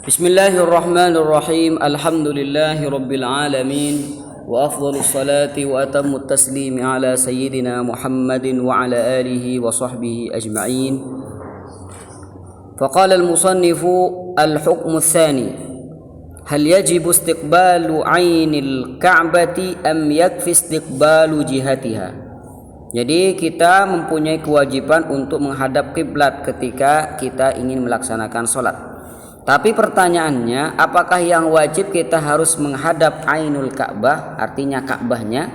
Bismillahirrahmanirrahim. Alhamdulillahi rabbil alamin. Wa afdhalus salati wa atammut taslimi ala sayyidina Muhammadin wa ala alihi wa sahbihi ajma'in. Faqala al-musannifu al-hukmu tsani. Hal yajibu istiqbalu 'ainil ka'bati am yakfi istiqbalu jihatiha? Jadi kita mempunyai kewajiban untuk menghadap kiblat ketika kita ingin melaksanakan sholat. Tapi pertanyaannya, apakah yang wajib kita harus menghadap Ainul Ka'bah, artinya Ka'bahnya,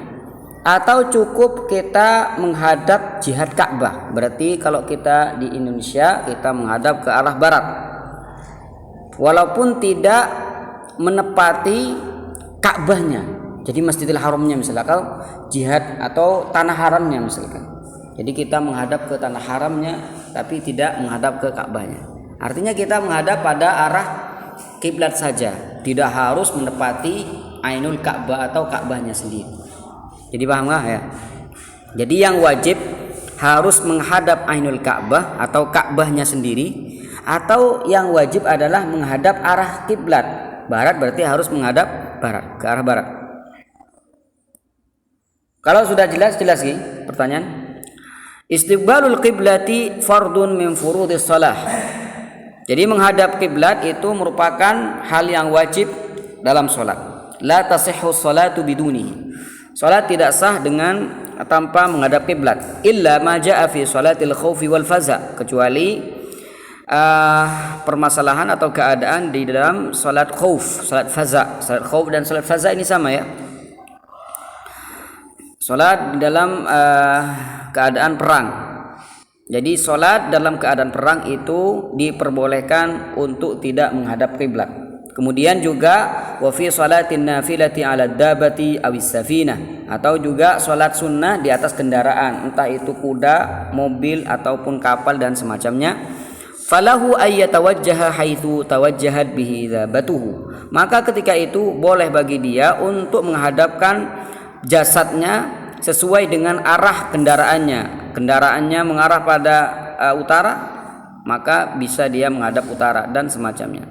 atau cukup kita menghadap jihad Ka'bah? Berarti kalau kita di Indonesia, kita menghadap ke arah barat, walaupun tidak menepati Ka'bahnya. Jadi Masjidil Haramnya misalnya, kalau jihad atau tanah haramnya misalkan. Jadi kita menghadap ke tanah haramnya, tapi tidak menghadap ke Ka'bahnya. Artinya kita menghadap pada arah kiblat saja, tidak harus menepati Ainul Ka'bah atau Ka'bahnya sendiri. Jadi paham nggak ya? Jadi yang wajib harus menghadap Ainul Ka'bah atau Ka'bahnya sendiri, atau yang wajib adalah menghadap arah kiblat. Barat berarti harus menghadap barat, ke arah barat. Kalau sudah jelas sih pertanyaan. Istiqbalul qiblati fardun min furudis shalah. Jadi menghadap kiblat itu merupakan hal yang wajib dalam sholat. La tasihhu sholatu bidunihi. Sholat tidak sah dengan tanpa menghadap kiblat. Illa ma ja'a fi sholatil khaufi wal faza, kecuali permasalahan atau keadaan di dalam sholat khauf, sholat faza. Sholat khauf dan sholat faza ini sama ya. Sholat dalam keadaan perang. Jadi sholat dalam keadaan perang itu diperbolehkan untuk tidak menghadap kiblat. Kemudian juga wa fi sholatin nafilati 'ala dabati awis safinah, atau juga sholat sunnah di atas kendaraan, entah itu kuda, mobil ataupun kapal dan semacamnya. Falahu ayyatawajjaha haitsu tawajjahat bihi dabatuhu. Maka ketika itu boleh bagi dia untuk menghadapkan jasadnya sesuai dengan arah kendaraannya. Kendaraannya mengarah pada utara, maka bisa dia menghadap utara dan semacamnya.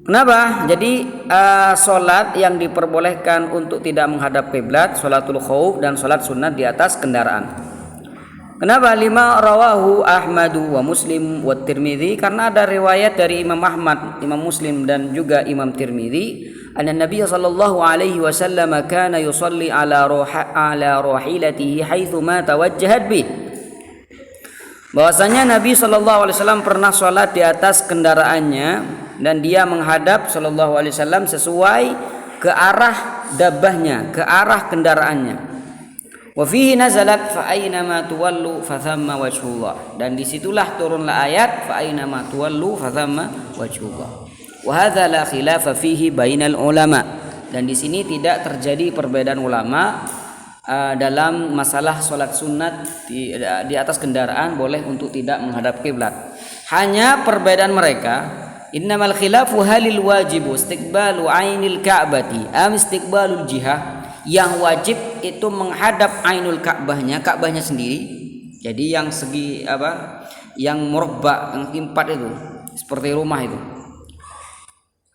Kenapa? Jadi sholat yang diperbolehkan untuk tidak menghadap kiblat, sholatul khauf dan sholat sunat di atas kendaraan. Kenapa? Lima rawahu Ahmadu wa Muslim wa Tirmidzi, karena ada riwayat dari Imam Ahmad, Imam Muslim dan juga Imam Tirmidzi, anna Nabi sallallahu alaihi wasallam kana yusalli ala rahilatihi haitsu ma tawajjahat bi. Bahwasanya Nabi sallallahu alaihi wasallam pernah salat di atas kendaraannya dan dia menghadap sallallahu alaihi wasallam sesuai ke arah dabbahnya, ke arah kendaraannya. Wa fihi nazalat fa aina ma tuwallu fa thamma wajhullah, dan disitulah turunlah ayat fa aina ma tuwallu fa thamma wajhullah. Wa hadza la khilafa fihi bainal ulama, dan di sini tidak terjadi perbedaan ulama dalam masalah salat sunat di atas kendaraan boleh untuk tidak menghadap kiblat. Hanya perbedaan mereka, innamal khilafu halil wajibu istiqbalu ainil ka'bati am istiqbalul jihah. Yang wajib itu menghadap Ainul Ka'bahnya, Ka'bahnya sendiri. Jadi yang segi yang murabba, yang empat itu, seperti rumah itu.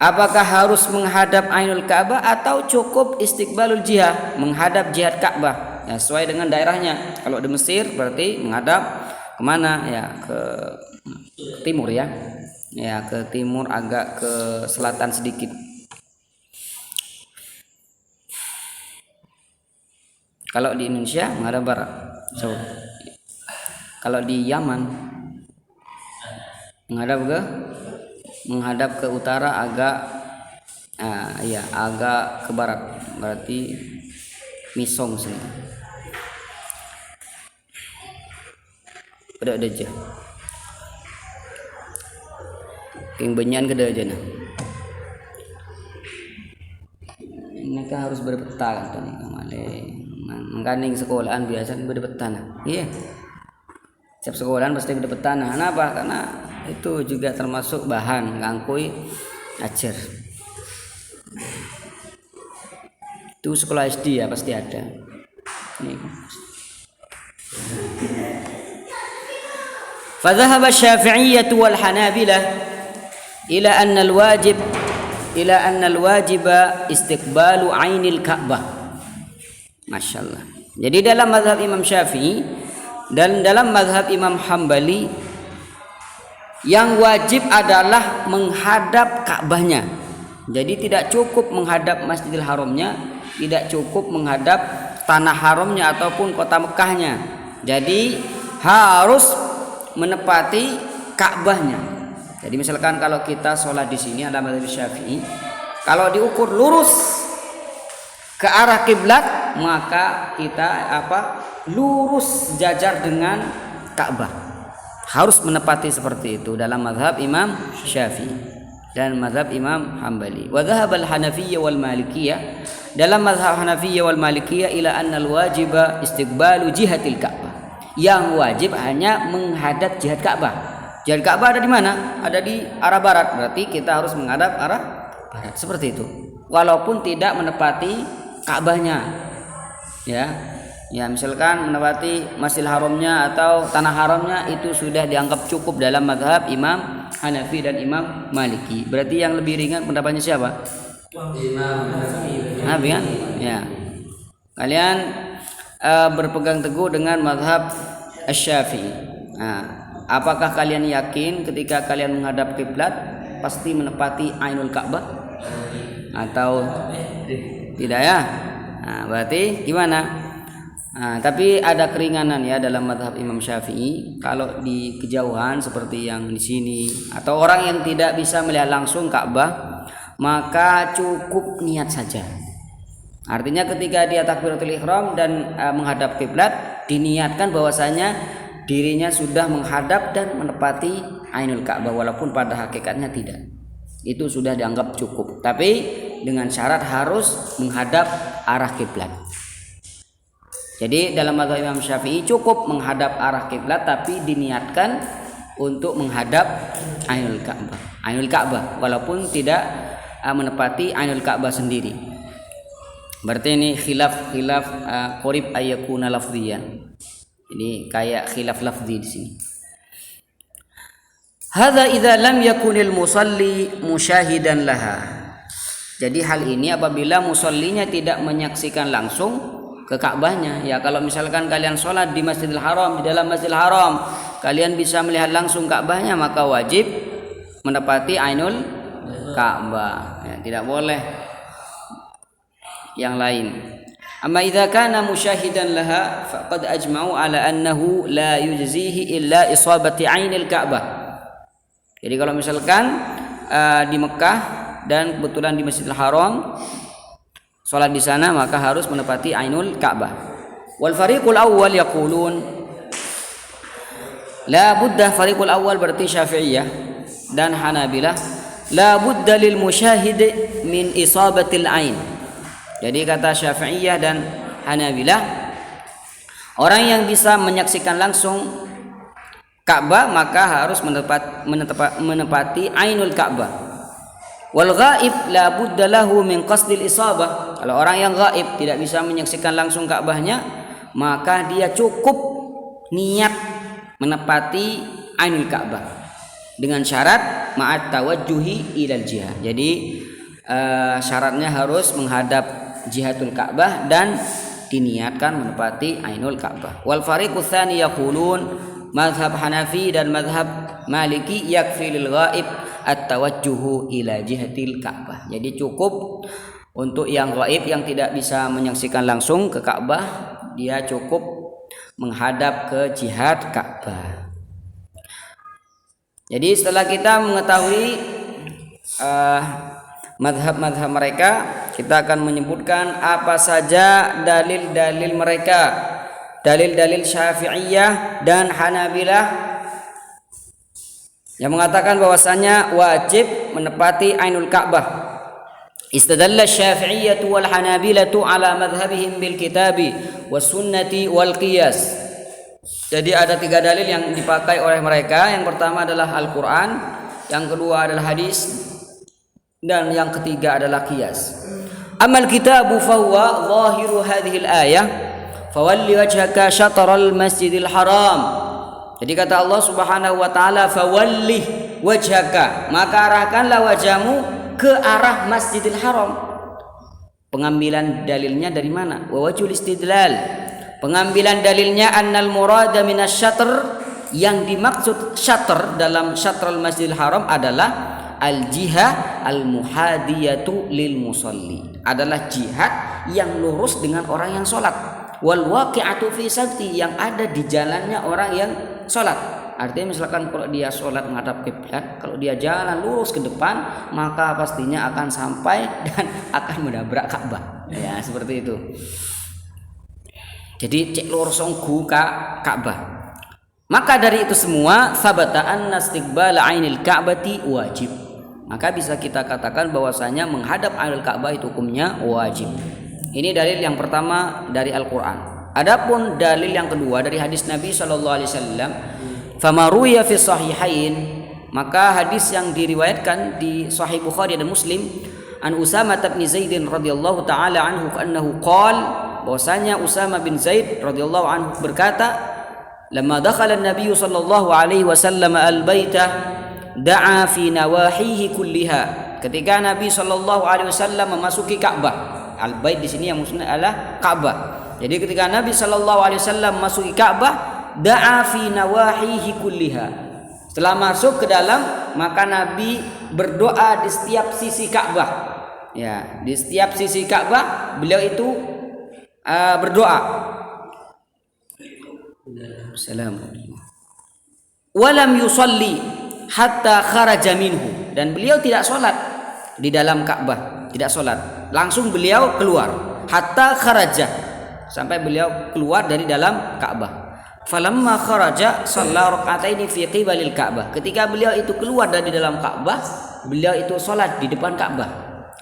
Apakah harus menghadap Ainul Ka'bah atau cukup istiqbalul jihah, menghadap jihad Ka'bah? Ya, sesuai dengan daerahnya. Kalau di Mesir berarti menghadap kemana? Ya, ke timur ya. Ya, ke timur, agak ke selatan sedikit. Kalau di Indonesia menghadap barat. So, kalau di Yaman menghadap ke utara, agak agak ke barat, berarti Misong sini. Udah aja. King benyan gede aja nah. Ini kan harus berpeta kan nih kemana? Mengkaning sekolahan biasa berpetana. Iya. Setiap sekolahan pasti berpetana. Kenapa? Karena itu juga termasuk bahan ngangkui ajar. Itu sekolah SD ya pasti ada. Ini. Fadhahaba Syafi'iyyah wal Hanabilah. ila anna al-wajiba istiqbalu ainil Ka'bah. Masyaallah. Jadi dalam mazhab Imam Syafi'i dan dalam mazhab Imam Hambali, yang wajib adalah menghadap Ka'bahnya. Jadi tidak cukup menghadap Masjidil Haramnya, tidak cukup menghadap tanah haramnya ataupun kota Mekahnya. Jadi harus menepati Ka'bahnya. Jadi misalkan kalau kita sholat di sini ada mazhab Syafi'i, kalau diukur lurus ke arah kiblat, maka kita lurus jajar dengan Ka'bah. Harus menepati seperti itu dalam mazhab Imam Syafi'i dan mazhab Imam Hambali. Wa dhahabal Hanafiyyah wal Malikiyah, dalam mazhab Hanafiyyah wal Malikiyah ila anna al-wajiba istiqbalu jihatil Ka'bah. Yang wajib hanya menghadap jihad Ka'bah. Jihad Ka'bah ada di mana? Ada di arah barat. Berarti kita harus menghadap arah barat. Seperti itu. Walaupun tidak menepati Ka'bahnya. Ya, misalkan menepati Masjidil Haramnya atau tanah haramnya, itu sudah dianggap cukup dalam mazhab Imam Hanafi dan Imam Maliki. Berarti yang lebih ringan pendapatnya siapa? Imam Hanafi kan? Ya. Kalian berpegang teguh dengan mazhab Asy-Syafi'i. Nah, apakah kalian yakin ketika kalian menghadap kiblat pasti menepati Ainul Ka'bah atau tidak ya? Nah, berarti gimana? Nah, tapi ada keringanan ya dalam mazhab Imam Syafi'i. Kalau di kejauhan seperti yang di sini atau orang yang tidak bisa melihat langsung Ka'bah, maka cukup niat saja. Artinya ketika dia takbiratul ihram dan menghadap kiblat, diniatkan bahwasanya dirinya sudah menghadap dan menepati Ainul Ka'bah walaupun pada hakikatnya tidak. Itu sudah dianggap cukup. Tapi dengan syarat harus menghadap arah kiblat. Jadi dalam mazhab Imam Syafi'i cukup menghadap arah kiblat tapi diniatkan untuk menghadap Ainul Ka'bah. Ainul Ka'bah walaupun tidak menepati Ainul Ka'bah sendiri. Berarti ini khilaf qarib ayyakuna lafdhiyan. Ini kayak khilaf lafzi di sini. Hadza idza lam yakunil musalli musyahidan laha. Jadi hal ini apabila musallinya tidak menyaksikan langsung ke Ka'bahnya. Ya, kalau misalkan kalian sholat di Masjidil Haram, di dalam Masjidil Haram kalian bisa melihat langsung Ka'bahnya, maka wajib menepati Ainul Ka'bah. Ya, tidak boleh yang lain. Amma idza kana musyahidan laha faqad ajma'u ala annahu la yujzihi illa isabati Ainil Ka'bah. Jadi kalau misalkan di Mekah dan kebetulan di Masjidil Haram salat di sana, maka harus menepati Ainul Ka'bah. Wal fariqul awwal yaqulun la budda, fariqul awwal berarti Syafi'iyah dan Hanabilah, la budda lil musyahid min isabatil ain. Jadi kata Syafi'iyah dan Hanabilah, orang yang bisa menyaksikan langsung Ka'bah maka harus menepati Ainul Ka'bah. Wal ghaib la budda lahu min qasdil isabah. Kalau orang yang ghaib tidak bisa menyaksikan langsung Ka'bahnya, maka dia cukup niat menepati Ainul Ka'bah dengan syarat ma'at tawajjuhi ilal jihad. Jadi syaratnya harus menghadap jihatul Ka'bah dan diniatkan menepati Ainul Ka'bah. Wal fariqus tsani yaqulun, mazhab Hanafi dan mazhab Maliki, yakfi lil ghaib at-tawajjuhu ila jihatil Ka'bah. Jadi cukup untuk yang ghaib yang tidak bisa menyaksikan langsung ke Ka'bah, dia cukup menghadap ke jihad Ka'bah. Jadi setelah kita mengetahui mazhab-mazhab mereka, kita akan menyebutkan apa saja dalil-dalil mereka, dalil-dalil Syafi'iyah dan Hanabilah yang mengatakan bahwasanya wajib menepati Ainul Ka'bah. Istadalla Syafi'iyyah wal Hanabilah ala madhhabihim bil kitabi was sunnati wal qiyas. Jadi ada 3 dalil yang dipakai oleh mereka. Yang pertama adalah Al-Qur'an, yang kedua adalah hadis, dan yang ketiga adalah qiyas. Amal kitabu fahuwa zahiru hadhihi al-ayah fawalli wajhaka syatral masjidil haram. Jadi kata Allah Subhanahu wa taala, fawallih, wajhaka, maka arahkanlah wajahmu ke arah Masjidil Haram. Pengambilan dalilnya dari mana? Wa wajhul istidlal. Pengambilan dalilnya annal murada minasyatr, yang dimaksud syatr dalam syatrul Masjidil Haram adalah al-jihad al-muhadiyatu lil musalli, adalah jihad yang lurus dengan orang yang sholat. Wal waqi'atu fi sabti, yang ada di jalannya orang yang sholat. Artinya misalkan kalau dia sholat menghadap kiblat, kalau dia jalan lurus ke depan, maka pastinya akan sampai dan akan menabrak Ka'bah. Ya, seperti itu. Jadi cek lurus onggu Ka'bah. Maka dari itu semua, sabata anna istiqbal ainil Ka'bati wajib. Maka bisa kita katakan bahwasanya menghadap ainul Ka'bah itu hukumnya wajib. Ini dalil yang pertama dari Al-Qur'an. Adapun dalil yang kedua dari hadis Nabi sallallahu alaihi wasallam, famaruya fi sahihain, maka hadis yang diriwayatkan di Sahih Bukhari dan Muslim, an Usamah bin Zaid radhiyallahu taala anhu annahu qala, bahwasanya Usamah bin Zaid radhiyallahu anhu berkata, lamma dakhala an-nabiy sallallahu alaihi wasallam al-baita da'a fi nawahihi kulliha. Ketika Nabi sallallahu alaihi wasallam memasuki Ka'bah, al-bait di sini yang maksudnya adalah Ka'bah. Jadi ketika Nabi sallallahu alaihi wasallam memasuki Ka'bah, da'a fi nawahihi kulliha. Setelah masuk ke dalam, maka Nabi berdoa di setiap sisi Ka'bah. Ya, di setiap sisi Ka'bah beliau itu berdoa. Assalamualaikum. Walam yusalli hatta kharaja minhu, dan beliau tidak sholat di dalam Ka'bah, tidak sholat, langsung beliau keluar, hatta kharaja, sampai beliau keluar dari dalam Ka'bah. Falamma kharaja shalla raka'ataini fi qibalil Ka'bah. Ketika beliau itu keluar dari dalam Ka'bah, beliau itu sholat di depan Ka'bah,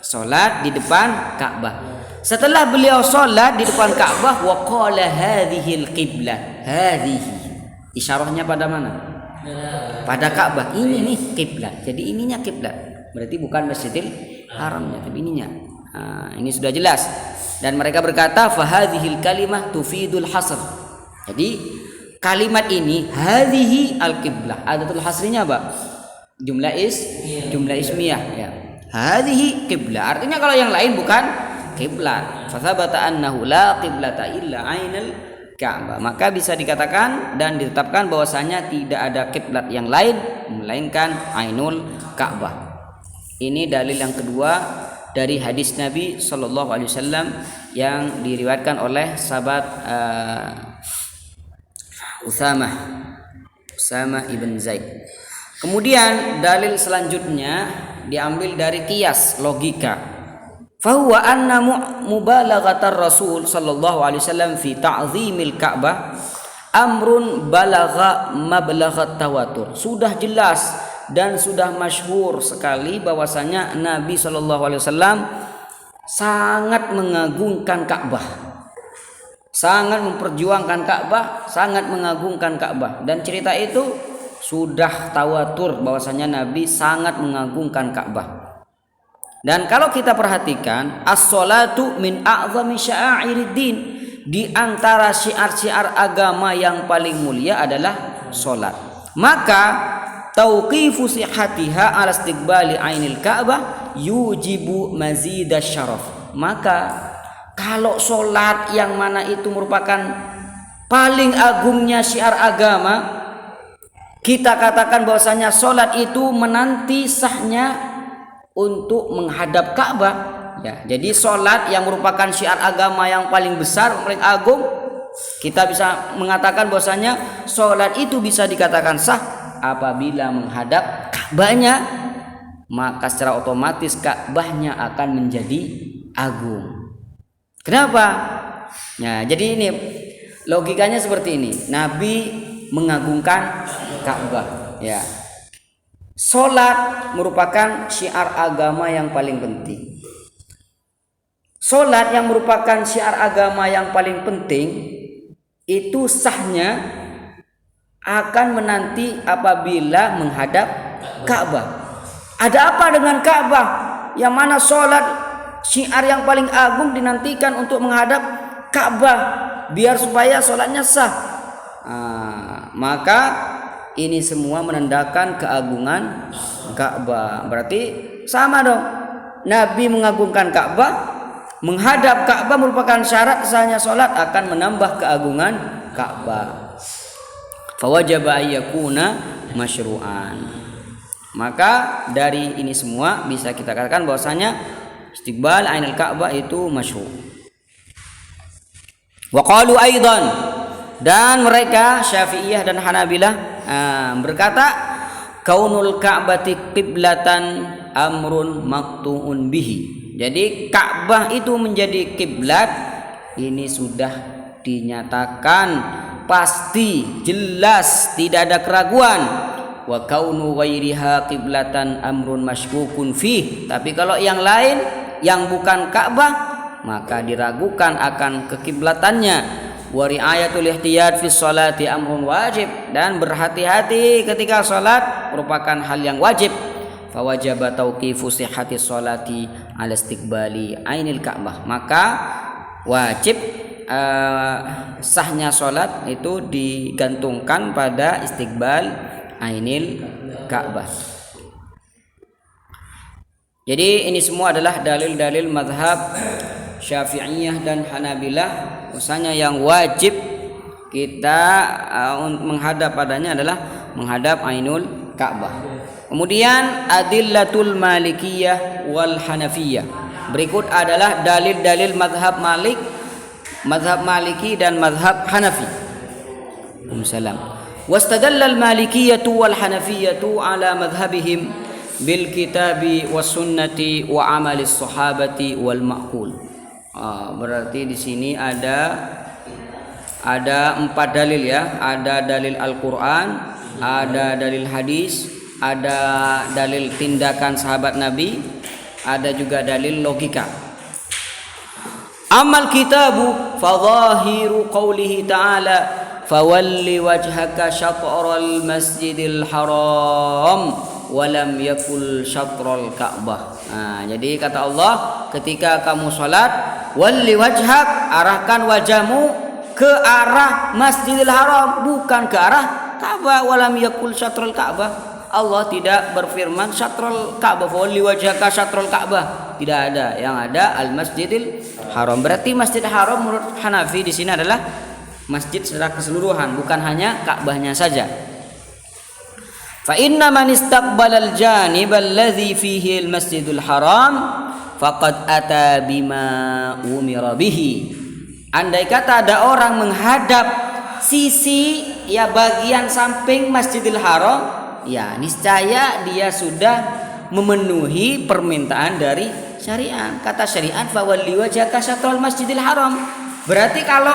sholat di depan Ka'bah. Setelah beliau sholat di depan Ka'bah, wa qala hadhil qiblah, hadhihi, isyarahnya pada mana? Pada Ka'bah. Ini nih kiblat. Jadi ininya kiblat. Berarti bukan Masjidil Haramnya, tapi ininya. Ini sudah jelas. Dan mereka berkata, fa hadhil kalimah tufidul hasr. Jadi kalimat ini hadhihi al-qiblah. Adatul hasrinya apa? Jumlah ismiyah, ya. Hadhihi qiblah. Artinya kalau yang lain bukan kiblat. Fa thabata annahu la qiblata illa ainal Ka'bah. Maka bisa dikatakan dan ditetapkan bahwasanya tidak ada kiblat yang lain melainkan ainul Ka'bah. Ini dalil yang kedua dari hadis Nabi sallallahu alaihi wasallam yang diriwayatkan oleh sahabat Usamah ibn Zaid. Kemudian dalil selanjutnya diambil dari qiyas, logika. Fahuwa anna mubalaghatar Rasul sallallahu alaihi wasallam fi ta'zimil Ka'bah amrun balagha mablaghat tawatur. Sudah jelas dan sudah masyhur sekali bahwasanya Nabi sallallahu alaihi wasallam sangat mengagungkan Ka'bah, sangat memperjuangkan Ka'bah, sangat mengagungkan Ka'bah, dan cerita itu sudah tawatur bahwasanya Nabi sangat mengagungkan Ka'bah. Dan kalau kita perhatikan, as-sholatu min a'zami sya'airiddin, di antara syiar-syiar agama yang paling mulia adalah sholat. Maka tauqifu sihhatiha ala istiqbali ainil Ka'bah yujibu mazidash syaraf. Maka kalau sholat yang mana itu merupakan paling agungnya syiar agama, kita katakan bahwasanya sholat itu menanti sahnya untuk menghadap Ka'bah, ya. Jadi sholat yang merupakan syiar agama yang paling besar, paling agung, kita bisa mengatakan bahwasanya sholat itu bisa dikatakan sah apabila menghadap Ka'bahnya, maka secara otomatis Ka'bahnya akan menjadi agung. Kenapa? Nah, jadi ini logikanya seperti ini. Nabi mengagungkan Ka'bah, ya. Salat merupakan syiar agama yang paling penting. Salat yang merupakan syiar agama yang paling penting itu sahnya akan menanti apabila menghadap Ka'bah. Ada apa dengan Ka'bah? Yang mana salat syiar yang paling agung dinantikan untuk menghadap Ka'bah biar supaya salatnya sah. Maka ini semua menandakan keagungan Ka'bah. Berarti sama dong. Nabi mengagungkan Ka'bah, menghadap Ka'bah merupakan syarat sahnya salat, akan menambah keagungan Ka'bah. Fawajaba ayyakuna masyru'an. Maka dari ini semua bisa kita katakan bahwasanya istiqbal ainul Ka'bah itu masyru'. Wa qalu aidan, dan mereka Syafi'iyah dan Hanabilah berkata kaunul Ka'bati qiblatan amrun maqtu'un bihi. Jadi Ka'bah itu menjadi kiblat ini sudah dinyatakan pasti, jelas, tidak ada keraguan. Wa kaunu ghairiha qiblatan amrun masykukun fih. Tapi kalau yang lain yang bukan Ka'bah maka diragukan akan kekiblatannya. Wa ri'ayatul ihtiyat fi sholati amrun wajib, dan berhati-hati ketika salat merupakan hal yang wajib. Fa wajaba tauqifu sihhati sholati ala istiqbali ainil Ka'bah. Maka wajib sahnya salat itu digantungkan pada istiqbal ainil Ka'bah. Jadi ini semua adalah dalil-dalil mazhab Syafi'iyah dan Hanabilah, usahanya yang wajib kita menghadap padanya adalah menghadap ainul Ka'bah. Kemudian adillatul Malikiyah wal Hanafiyah. Berikut adalah dalil-dalil mazhab Malik, mazhab Maliki dan mazhab Hanafi. Waalaikumsalam. Wastadalla al-Malikiyatu wal Hanafiyatu ala madhhabihim bil kitabi was sunnati wa amalis sahabati wal ma'qul. Berarti di sini ada 4 dalil ya. Ada dalil Al-Qur'an, ada dalil hadis, ada dalil tindakan sahabat Nabi, ada juga dalil logika. Amal kitabu fadhahiru qawlihi ta'ala fawalli wajhaka syatral masjidil haram walam yakul syatral Ka'bah. Jadi kata Allah, ketika kamu salat, walli wajhak, arahkan wajahmu ke arah Masjidil Haram, bukan ke arah Ka'bah. Walam yakul syatral Ka'bah. Allah tidak berfirman syatral Ka'bah, walli wajhaka syatral Ka'bah. Tidak ada, yang ada al Masjidil Haram. Berarti Masjidil Haram menurut Hanafi di sini adalah masjid secara keseluruhan, bukan hanya Ka'bahnya saja. Fa inna man istaqbalal janib alladhi fihi al-masjidul haram faqad ata bima umira bihi. Andai kata ada orang menghadap sisi ya bagian samping Masjidil Haram, ya niscaya dia sudah memenuhi permintaan dari syariat. Kata syariat fa walli wajhaka syatral Masjidil Haram. Berarti kalau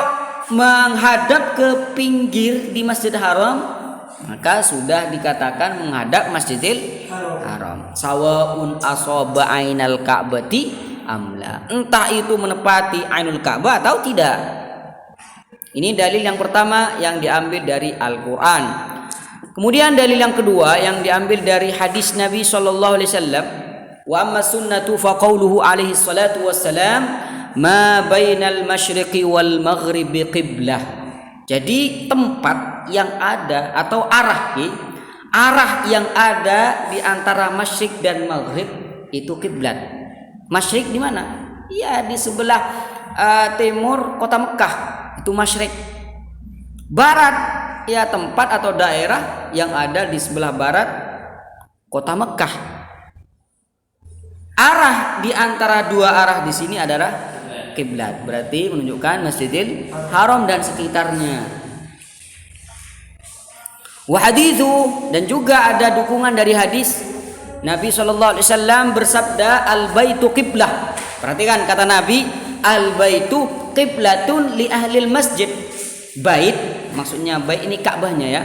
menghadap ke pinggir di Masjidil Haram maka sudah dikatakan menghadap Masjidil Haram. Sawaun asaba ainal Ka'bati amla. Entah itu menepati ainul Ka'bah atau tidak. Ini dalil yang pertama yang diambil dari Al-Qur'an. Kemudian dalil yang kedua yang diambil dari hadis Nabi sallallahu alaihi wasallam, wa amma sunnatu fa qauluhu alaihi salatu wassalam ma bainal masyriqi wal maghribi qiblah. Jadi tempat yang ada atau arah yang ada di antara masyrik dan maghrib itu kiblat. Masyrik di mana? Ya di sebelah timur kota Mekah, itu masyrik. Barat ya tempat atau daerah yang ada di sebelah barat kota Mekah. Arah di antara dua arah di sini adalah kiblat, berarti menunjukkan Masjidil Haram dan sekitarnya. Wa hadithu, dan juga ada dukungan dari hadis Nabi sallallahu alaihi wasallam bersabda al baitu qiblah. Perhatikan kata Nabi, al baitu qiblatun li ahlil masjid. Bait maksudnya bait ini Ka'bahnya ya.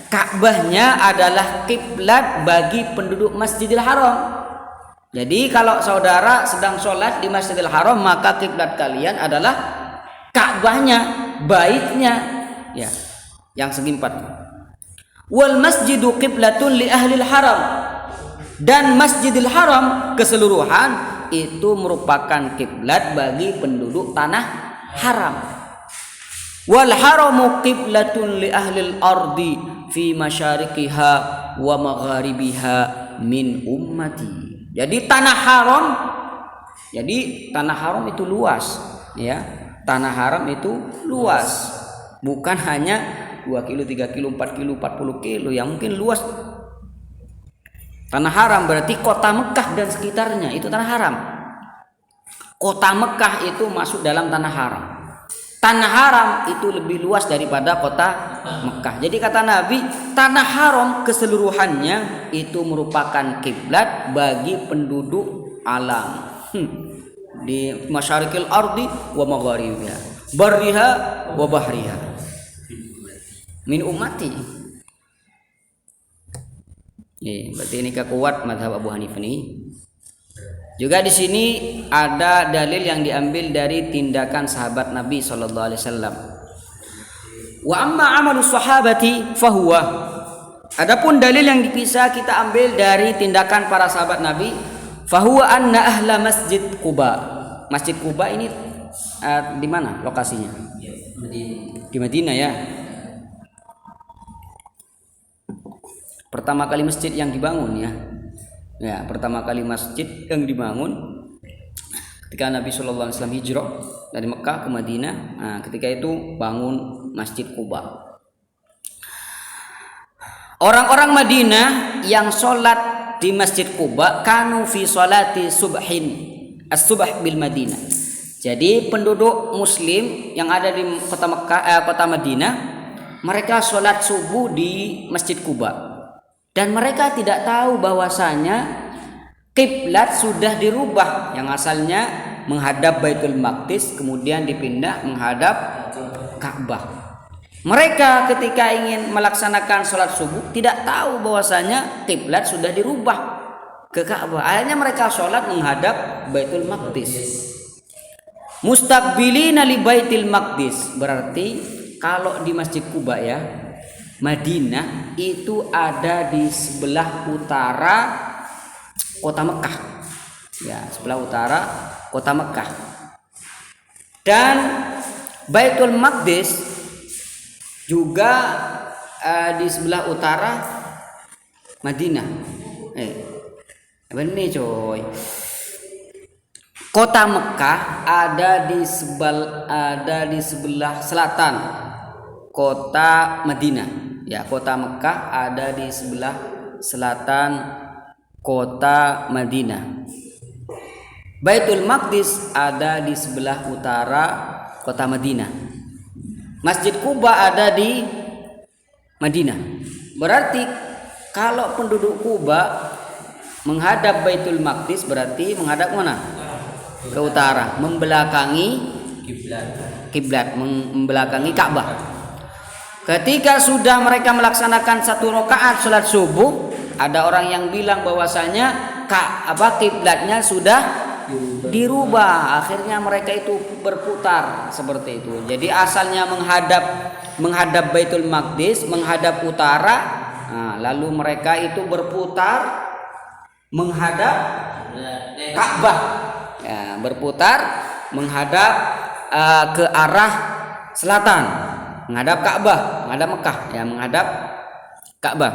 Ka'bahnya adalah kiblat bagi penduduk Masjidil Haram. Jadi kalau saudara sedang sholat di Masjidil Haram, maka kiblat kalian adalah Ka'bahnya, baitnya, ya, yang segi 4. Wal masjidu qiblatun li ahlil haram, dan Masjidil Haram keseluruhan itu merupakan kiblat bagi penduduk tanah haram. Wal haramu qiblatun li ahlil ardi fi masyariqiha wa magharibiha min ummati. Jadi tanah haram itu luas, ya. Tanah haram itu luas. Bukan hanya 2 kilo, 3 kilo, 4 kilo, 40 kilo yang mungkin luas. Tanah haram berarti kota Mekah dan sekitarnya itu tanah haram. Kota Mekah itu masuk dalam tanah haram. Tanah haram itu lebih luas daripada kota Mekah. Jadi kata Nabi, tanah haram keseluruhannya itu merupakan kiblat bagi penduduk alam. Di masyariqil ardi wa magharibiha, barriha wa bahriha, min ummati. Berarti ini kuat mazhab Abu Hanifah ini. Juga di sini ada dalil yang diambil dari tindakan sahabat Nabi sallallahu alaihi wasallam. Wa amma amalu sahabati fahuwa. Adapun dalil yang bisa kita ambil dari tindakan para sahabat Nabi, fahuwa anna ahla Masjid Quba. Masjid Quba ini di mana lokasinya? Di Madinah ya. Pertama kali masjid yang dibangun ya. Ya, pertama kali masjid yang dibangun ketika Nabi Shallallahu Alaihi Wasallam hijrah dari Mekah ke Madinah. Nah, ketika itu bangun Masjid Quba. Orang-orang Madinah yang sholat di Masjid Quba kanu fi sholati subhin as-subh bil Madinah. Jadi penduduk Muslim yang ada di kota Mekah, kota Madinah, mereka sholat subuh di Masjid Quba. Dan mereka tidak tahu bahwasanya kiblat sudah dirubah, yang asalnya menghadap Baitul Maqdis kemudian dipindah menghadap Ka'bah. Mereka ketika ingin melaksanakan sholat subuh tidak tahu bahwasanya kiblat sudah dirubah ke Ka'bah. Akhirnya mereka sholat menghadap Baitul Maqdis. Mustaqbilina li Baitul Maqdis, berarti kalau di Masjid Quba ya, Madinah itu ada di sebelah utara kota Mekah. Ya, sebelah utara kota Mekah. Dan Baitul Maqdis juga di sebelah utara Madinah. Apa ini coy? Kota Mekah ada di sebelah selatan kota Madinah. Ya, kota Mekah ada di sebelah selatan kota Madinah. Baitul Maqdis ada di sebelah utara kota Madinah. Masjid Quba ada di Madinah. Berarti kalau penduduk Quba menghadap Baitul Maqdis berarti menghadap mana? Ke utara, membelakangi kiblat, membelakangi Ka'bah. Ketika sudah mereka melaksanakan 1 rakaat sholat subuh, ada orang yang bilang bahwasanya kiblatnya sudah dirubah. Akhirnya mereka itu berputar seperti itu. Jadi asalnya menghadap Baitul Maqdis, menghadap utara. Nah, lalu mereka itu berputar menghadap Ka'bah. Ya, berputar menghadap ke arah selatan, menghadap Ka'bah, menghadap Mekah, ya, menghadap Ka'bah.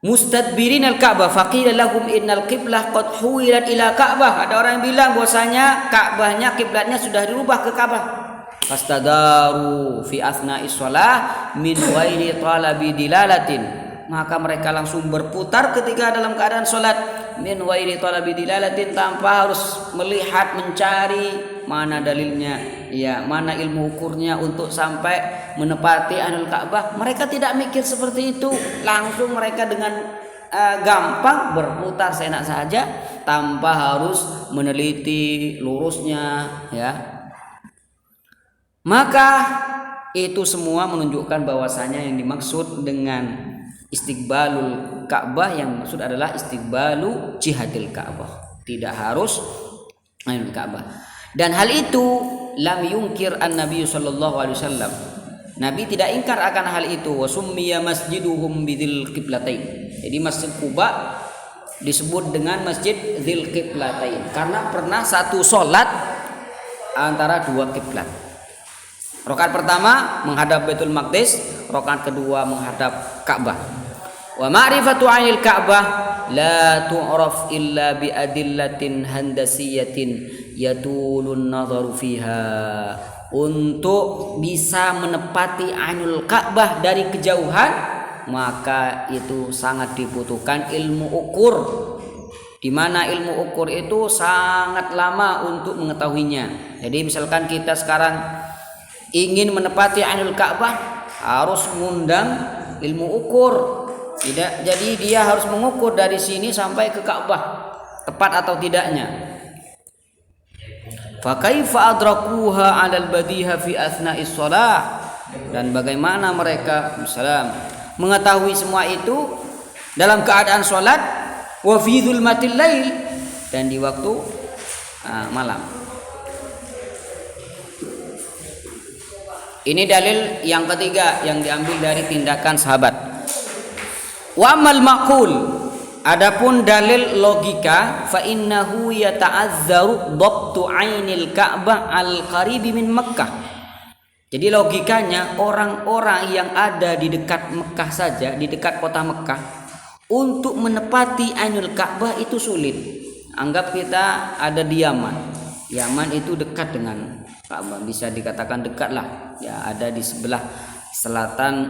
Mustadbirin al-Ka'bah faqila lahum innal qiblah qad huwilat ila Ka'bah. Ada orang yang bilang bahwasanya Ka'bahnya, kiblatnya sudah dirubah ke Ka'bah. Fastadaru fi asna'is shalah min ghairi talabi dilalatin. Maka mereka langsung berputar ketika dalam keadaan salat, min ghairi talabi dilalatin, tanpa harus melihat, mencari mana dalilnya, ya, mana ilmu ukurnya untuk sampai menepati anul Ka'bah. Mereka tidak mikir seperti itu, langsung mereka dengan gampang berputar seenak saja tanpa harus meneliti lurusnya, ya. Maka itu semua menunjukkan bahwasanya yang dimaksud dengan istiqbalul Ka'bah, yang maksud adalah istiqbalu jihadil Ka'bah, tidak harus anul Ka'bah. Dan hal itu lam yungkir an-nabi sallallahu alaihi wasallam. Nabi tidak ingkar akan hal itu. Wa summiya masjiduhum bidzil qiblatain. Jadi Masjid Quba disebut dengan Masjid Dzil Qiblatain karena pernah satu salat antara 2 kiblat. Rakaat pertama menghadap Baitul Maqdis, rakaat kedua menghadap Ka'bah. Wa ma'rifatu 'ainil Ka'bah la tu'raf illa bi adillatin handasiyatin yatulun nadharu fiha. Untuk bisa menepati Ainul Ka'bah dari kejauhan, maka itu sangat dibutuhkan ilmu ukur, di mana ilmu ukur itu sangat lama untuk mengetahuinya. Jadi misalkan kita sekarang ingin menepati Ainul Ka'bah, harus mengundang ilmu ukur. Tidak, jadi dia harus mengukur dari sini sampai ke Ka'bah tepat atau tidaknya. Fa kaifa adrakuha 'alal badiha fi athna'is shalah, dan bagaimana mereka mengetahui semua itu dalam keadaan salat, wa fi dzulmatil lail, dan di waktu malam. Ini dalil yang ketiga yang diambil dari tindakan sahabat. Wa amal maqul, adapun dalil logika, fa innahu yata'azzaru dhabtu 'ainil Ka'bah al-qaribi min Makkah. Jadi logikanya orang-orang yang ada di dekat Mekah saja, di dekat kota Mekah, untuk menepati Ainul Ka'bah itu sulit. Anggap kita ada di Yaman. Yaman itu dekat dengan Ka'bah, bisa dikatakan dekat lah. Ya, ada di sebelah selatan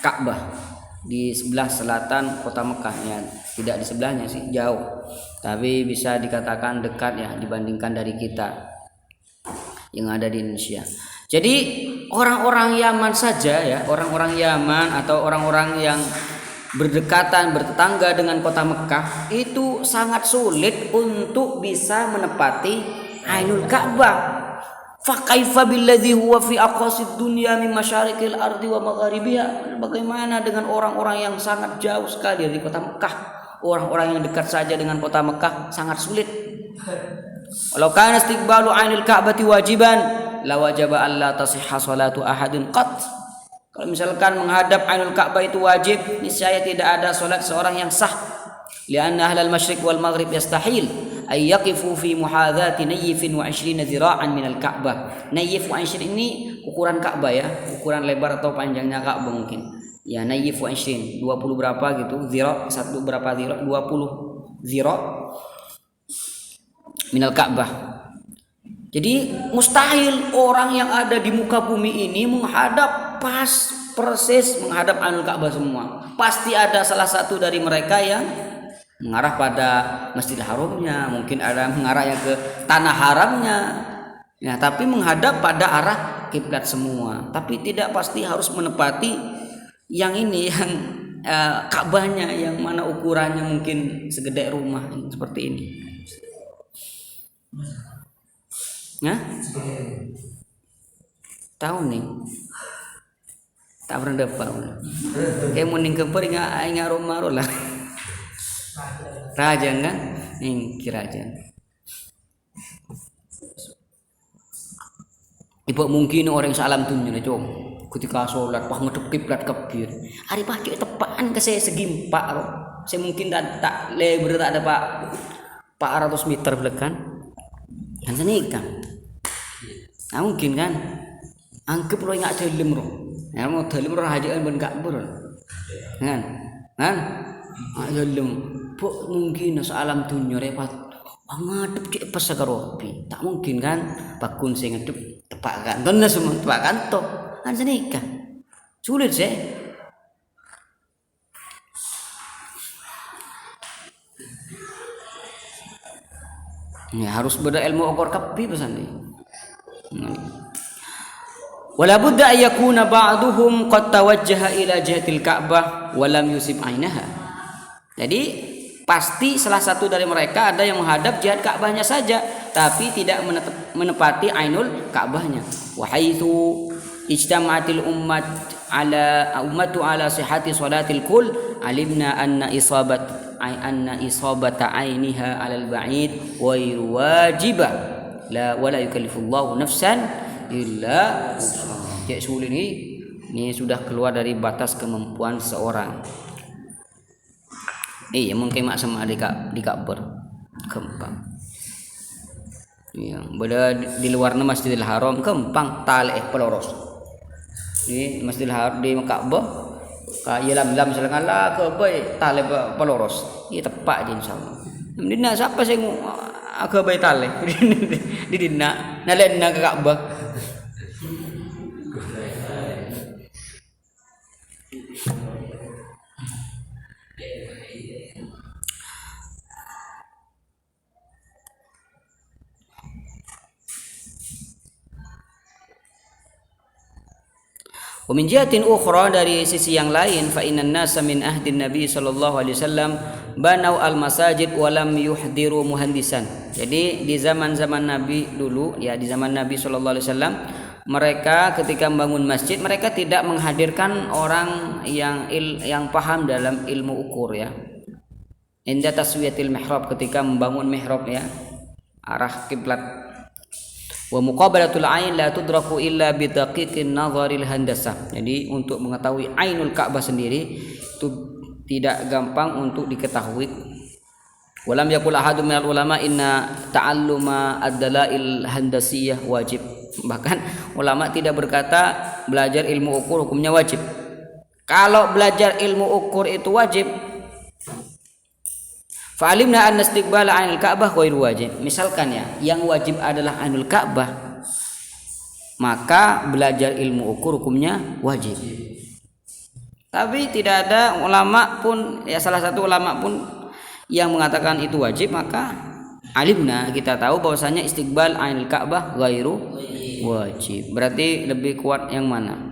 Ka'bah, di sebelah selatan kota Mekah, ya, tidak di sebelahnya sih, jauh, tapi bisa dikatakan dekat ya dibandingkan dari kita yang ada di Indonesia. Jadi orang-orang Yaman saja ya, orang-orang Yaman atau orang-orang yang berdekatan, bertetangga dengan kota Mekah itu sangat sulit untuk bisa menepati Ainul Ka'bah. Fa kaifa billadzi huwa fi aqasid dunya min masyariqil ardi wa magharibiha. Bagaimana dengan orang-orang yang sangat jauh sekali dari kota Mekah? Orang-orang yang dekat saja dengan kota Mekah sangat sulit. Walau kana istiqbalu 'ainil Ka'bati wajiban, la wajaba alla tasihha salatu ahadin qat. Kalau misalkan menghadap Ainul Ka'bah itu wajib, niscaya tidak ada salat seorang yang sah. Lianna ahlal masyriq wal maghrib yastahil ay yaqifu fi muhadzati nayyifin wa 20 zira'an minal Ka'bah. Nayyif wa 20 ini ukuran Ka'bah ya, ukuran lebar atau panjangnya Ka'bah mungkin. Ya, nayyif wa 20, 20 berapa gitu, zira' satu berapa zira', 20 zira' minal Ka'bah. Jadi mustahil orang yang ada di muka bumi ini menghadap persis menghadap Ainul Ka'bah semua. Pasti ada salah satu dari mereka yang mengarah pada Masjidil Haramnya, mungkin ada mengarah yang ke tanah haramnya. Ya, tapi menghadap pada arah kiblat semua. Tapi tidak pasti harus menepati yang ini, yang Ka'bahnya yang mana ukurannya mungkin segede rumah seperti ini. Ya? Tahu nih? Tak pernah dapat. Kayak mending kempur ingat rumah lah. Rajan kan? Ini rajan. Ibu mungkin orang salam tunjuk cung. Ketika sholat wah ngedep kiblat kebir. Hari pagi tepaan ke saya segimpak. Saya mungkin tak lebar tak ada pak 400 meter belekan. Kan sini kan. Nah, mungkin kan. Anggap lo ingat dalam roh. Ya mau dalam roh aja kan ben kabur. Kan? Kan? Dalam mungkin salam dunia repot ngadep ke pas ropi tak mungkin kan bakun saya ngadep tepak kan tenan semua tepak kan toh kan senika sulit sih ya, harus berilmu ukur kapi pesan nih. Wala budda ayakuna ba'duhum qad tawajjaha ila jihatil Ka'bah wa lam yusib ainaha. Jadi pasti salah satu dari mereka ada yang menghadap jihad Ka'bahnya saja tapi tidak menepati Ainul Ka'bahnya. Wa haitsu ijtama'atil ummatu ala sihhati salatil kull alimna anna isabata ainiha 'alal ba'id wa wajibah la wala yukallifullahu nafsan illa wus'aha. Cek sulit ini sudah keluar dari batas kemampuan seorang. Iya mungkin mak sama di Ka'bah kempang. Iya, beda di luar Masjidil Haram kempang taleh peloros. di Masjidil Haram di Ka'bah ka lam selangala ke bae tale peloros ieu tepak je insyaallah dina siapa sing ke bae tale di dina nalena ke Ka'bah Wa min jihatin ukhra dari sisi yang lain fa innan nasa min ahdin nabi sallallahu alaihi wasallam banau al masajid wa lam yuhdiru muhandisan. Jadi di zaman-zaman Nabi dulu ya di zaman Nabi sallallahu alaihi wasallam mereka ketika membangun masjid mereka tidak menghadirkan orang yang paham dalam ilmu ukur ya. Inda taswiyatil mihrab ketika membangun mihrab ya arah kiblat. Wa muqabalatul ain la tudraku illa bi daqiqin nazaril handasah. Jadi untuk mengetahui ainul Ka'bah sendiri itu tidak gampang untuk diketahui. Walam yaqul ahadun minal ulama inna ta'alluma ad-dalail handasiyah wajib. Bahkan ulama tidak berkata belajar ilmu ukur hukumnya wajib. Kalau belajar ilmu ukur itu wajib, fa'alimna anna istiqbala 'ainil Ka'bah ghairu wajib. Misalkan ya, yang wajib adalah 'ainul Ka'bah, maka belajar ilmu ukur hukumnya wajib. Tapi tidak ada ulama pun ya salah satu ulama pun yang mengatakan itu wajib, maka alimna kita tahu bahwasanya istiqbal 'ainil Ka'bah ghairu wajib. Berarti lebih kuat yang mana?